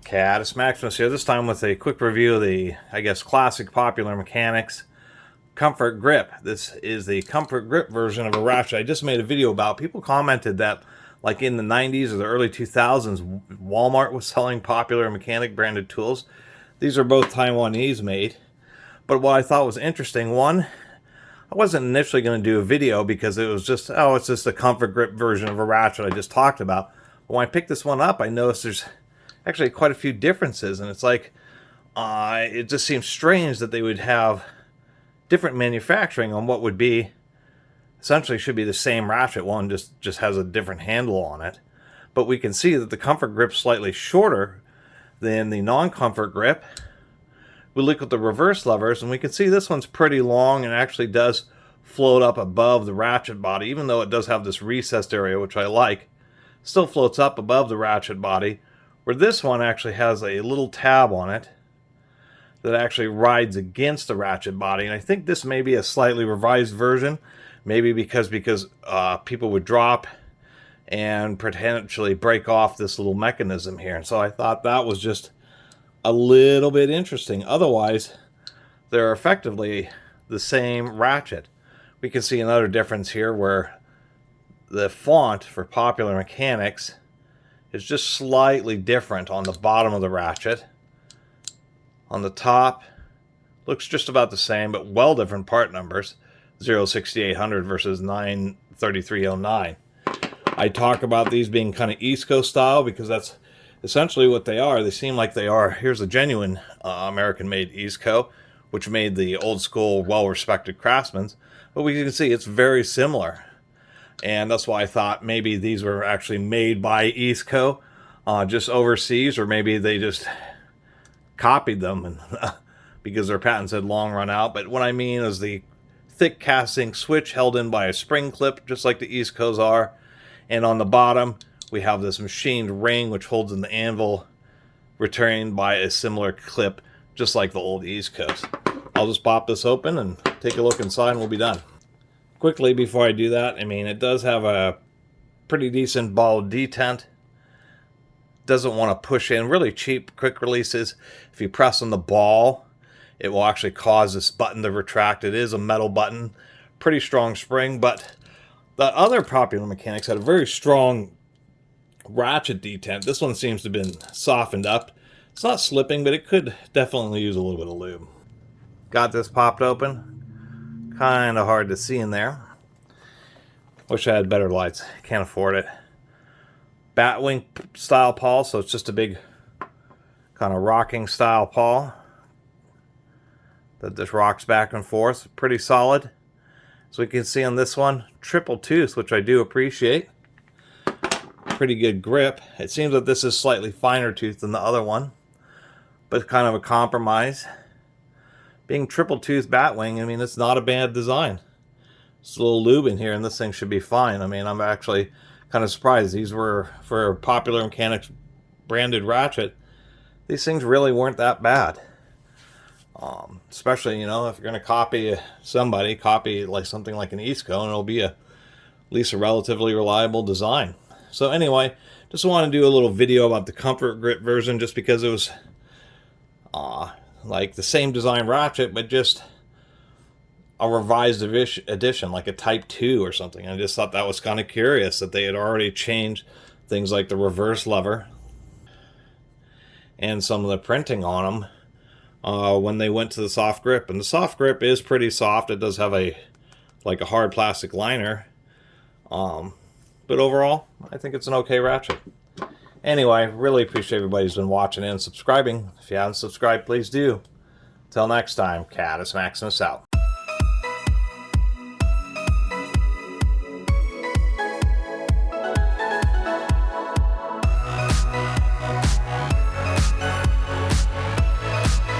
Catus, Maximus here, this time with a quick review of the, I guess, classic Popelar Mechanics Comfort Grip. This is the Comfort Grip version of a ratchet I just made a video about. People commented that, like in the 90s or the early 2000s, Walmart was selling Popelar Mechanic branded tools. These are both Taiwanese made. But what I thought was interesting, one, I wasn't initially going to do a video because it was just, oh, it's just a Comfort Grip version of a ratchet I just talked about. But when I picked this one up, I noticed there's actually quite a few differences, and it's like it just seems strange that they would have different manufacturing on what would be essentially should be the same ratchet. One just has a different handle on it, but we can see that the Comfort Grip's slightly shorter than the non-Comfort Grip. We look at the reverse levers and we can see this one's pretty long and actually does float up above the ratchet body, even though it does have this recessed area, which I like. Still floats up above the ratchet body, where this one actually has a little tab on it that actually rides against the ratchet body. And I think this may be a slightly revised version, maybe because people would drop and potentially break off this little mechanism here. And so I thought that was just a little bit interesting. Otherwise, they're effectively the same ratchet. We can see another difference here where the font for Popelar Mechanics is just slightly different on the bottom of the ratchet. On the top, looks just about the same, but well different part numbers. 06800 versus 93309. I talk about these being kind of East Coast style because that's essentially what they are. They seem like they are. Here's a genuine American-made East Coast, which made the old school, well-respected craftsmen. But we can see it's very similar. And that's why I thought maybe these were actually made by East Coast, just overseas, or maybe they just copied them and because their patents had long run out. But what I mean is the thick casting switch held in by a spring clip, just like the East Coast are. And on the bottom, we have this machined ring, which holds in the anvil, retained by a similar clip, just like the old East Coast. I'll just pop this open and take a look inside and we'll be done. Quickly, before I do that, I mean, it does have a pretty decent ball detent. Doesn't want to push in. Really cheap quick releases. If you press on the ball, it will actually cause this button to retract. It is a metal button. Pretty strong spring, but the other Popelar Mechanics had a very strong ratchet detent. This one seems to have been softened up. It's not slipping, but it could definitely use a little bit of lube. Got this popped open. Kind of hard to see in there. Wish I had better lights. Can't afford it. Batwing style pawl, so it's just a big kind of rocking style pawl that just rocks back and forth. Pretty solid. So we can see on this one, triple tooth, which I do appreciate. Pretty good grip. It seems that this is slightly finer tooth than the other one, but kind of a compromise. Being triple tooth batwing, I mean, it's not a bad design. Just a little lube in here and this thing should be fine. I mean, I'm actually kind of surprised. These were, for Popelar Mechanics branded ratchet, these things really weren't that bad. Especially, you know, if you're going to copy somebody, copy like something like an East Coast, and it'll be at least a relatively reliable design. So anyway, just want to do a little video about the Comfort Grip version just because it was like the same design ratchet, but just a revised edition, like a Type 2 or something. I just thought that was kind of curious that they had already changed things like the reverse lever and some of the printing on them when they went to the soft grip. And the soft grip is pretty soft. It does have a hard plastic liner. But overall, I think it's an okay ratchet. Anyway, really appreciate everybody who's been watching and subscribing. If you haven't subscribed, please do. Till next time, Catus Maximus out.